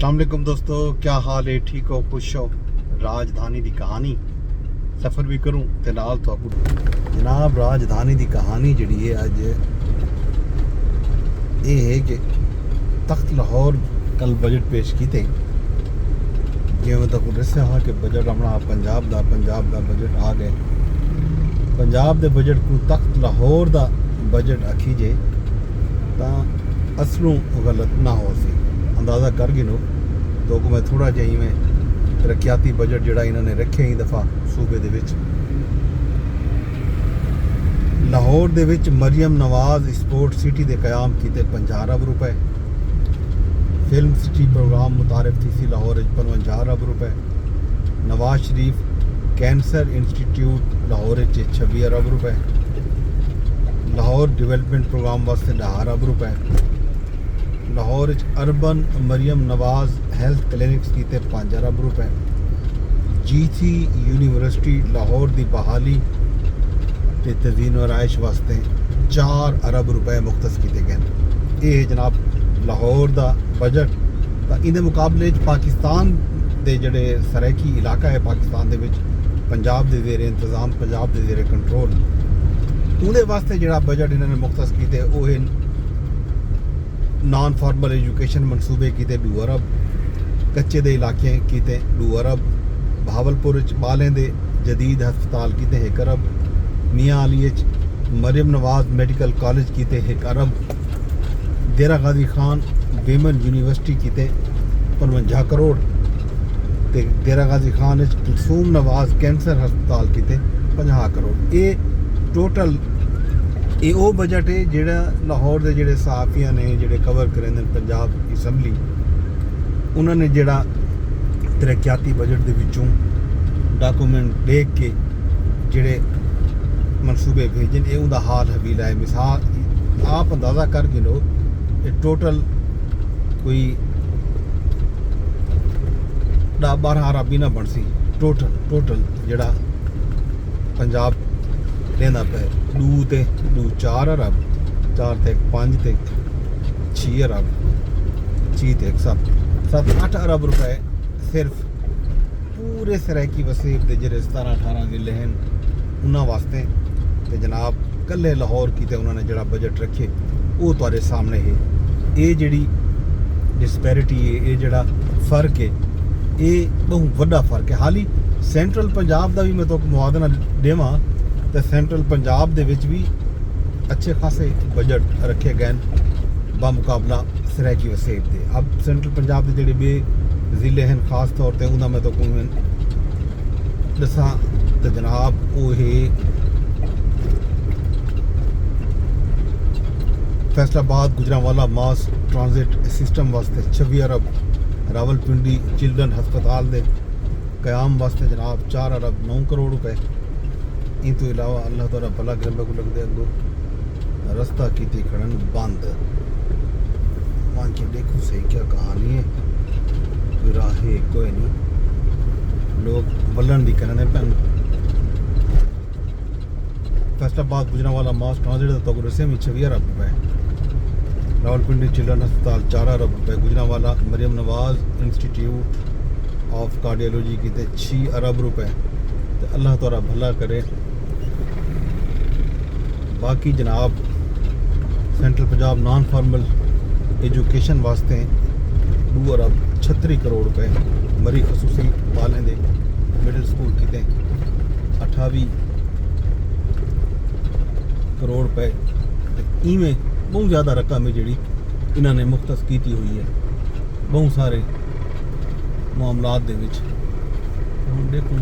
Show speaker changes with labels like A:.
A: अस्सलाम वालेकुम दोस्तों, क्या हाल है? ठीक हो? खुश हो? राजधानी की कहानी सफ़र भी करूँ तो नाल तो जनाब राजधानी की कहानी जी है अज ये है कि तख्त लाहौर कल बजट पेश किए जिमें तक दस्या हा कि बजट अपना पंजाब का बजट आ गए। पंजाब के बजट को तख्त लाहौर का बजट आखी जे तो असलों गलत ना हो सी अंदाज़ा कर गिनो तो मैं थोड़ा जिहा में तरक्याती बजट जोड़ा इन्होंने रखे ही दफ़ा सूबे दे विच लाहौर दे विच मरियम नवाज स्पोर्ट सिटी के क्याम किए 50 अरब रुपए, फिल्म सिटी प्रोग्राम मुतारिफ थी सी लाहौर 55 अरब रुपए, नवाज शरीफ कैंसर इंस्टीट्यूट लाहौर 26 अरब रुपए, लाहौर डिवेलपमेंट प्रोग्राम वास्ते 10 अरब रुपए, Lahore urban Maryam Nawaz health clinics किते 5 अरब रुपए, GC यूनिवर्सिटी लाहौर की बहाली ते तज़ीन व राइश वास्ते 4 अरब रुपए मुख्तस किए गए। ये जनाब लाहौर का बजट। तो इन मुकाबले पाकिस्तान के जोड़े सरैकी इलाका है पाकिस्तान के पंजाब के जेरे इंतजाम पंजाब के जेरे कंट्रोल उहदे वास्ते जोड़ा बजट इन्होंने मुख्तस किए वो नॉन फॉर्मल एजुकेशन मनसूबे किए 2 अरब, कच्चे दे इलाके किए 2 अरब, भावलपुर बालें दे जदीद हस्पताल किए 1 अरब, मियाँ अली मरियम नवाज मेडिकल कॉलेज किए 1 अरब, देरा गाजी खान वेमन यूनिवर्सिटी किए 55 करोड़, ते देरा गाजी खान कुलसूम नवाज कैंसर हस्पताल किए 50 करोड़। ये टोटल ये वो बजट है जोड़ा लाहौर के जोड़े सहाफिया ने जोड़े कवर करेंगे पंजाब असैम्बली उन्होंने जोड़ा तरक्याती बजट के विचों डॉकूमेंट देख के जोड़े मनसूबे भेजन ये उनका हाल हवीला है। मिसाल आप अंदाज़ा कर गिनो ये टोटल कोई 10-12 अरब भी ना बन सी टोटल जोड़ा पंजाब लेना पे 2 4 अरब 4 ते 5 ते 6 अरब 6 ते 7-8 अरब रुपए सिर्फ पूरे सरैकी वसीब के जो 17-18 जिले हैं उन्होंने वास्ते तो जनाब कल्ले लाहौर की उन्होंने जोड़ा बजट रखे वो तुहाडे सामने है। ये जी डिस्पैरिटी है ये जोड़ा फर्क है ये बहुत वड्डा फर्क है। हाल ही सेंट्रल पंजाब का भी मैं तो मुआवजा देवां तो सेंट्रल पंजाब दे विच भी अच्छे खासे बजट रखे गए बामुकाबला सरैकी वसेब के। अब सेंट्रल पंजाब के जोड़े बे ज़िले हैं खास तौर पर उन्होंने मैं तो कोई दसा तो जनाब वो है फैसलाबाद गुजरांवाला मास ट्रांजिट सिस्टम वास्ते 26 अरब, रावलपिंडी चिल्ड्रन हस्पताल के क्याम वास्ते जनाब 4 अरब 9 करोड़ रुपए। इन तो इलावा अल्लाह ताला भला गिरबा को लगते अगो रास्ता की खड़न बंद मान के देखो सही क्या कहानी है कोई राह कोई नहीं लोग बल्लन भी करने पैन। फैसलाबाद गुजरांवाला मास ट्रांजिट तो रसे में 26 अरब रुपए, रावलपिंडी चिल्ड्रन अस्पताल 4 अरब रुपए, Gujranwala Maryam Nawaz institute of cardiology की 6 अरब रुपए। तो अल्लाह ताला भला करे। बाकी जनाब central Punjab non formal education वास्ते 2 अरब 36 करोड़ रुपए, मरी खसूसी वालें दे मिडल स्कूल किते 28 करोड़ रुपए। इवें बहुत ज़्यादा रकम है जी इन्होंने मुख्तस की हुई है बहुत सारे मामलात दे विच। देखो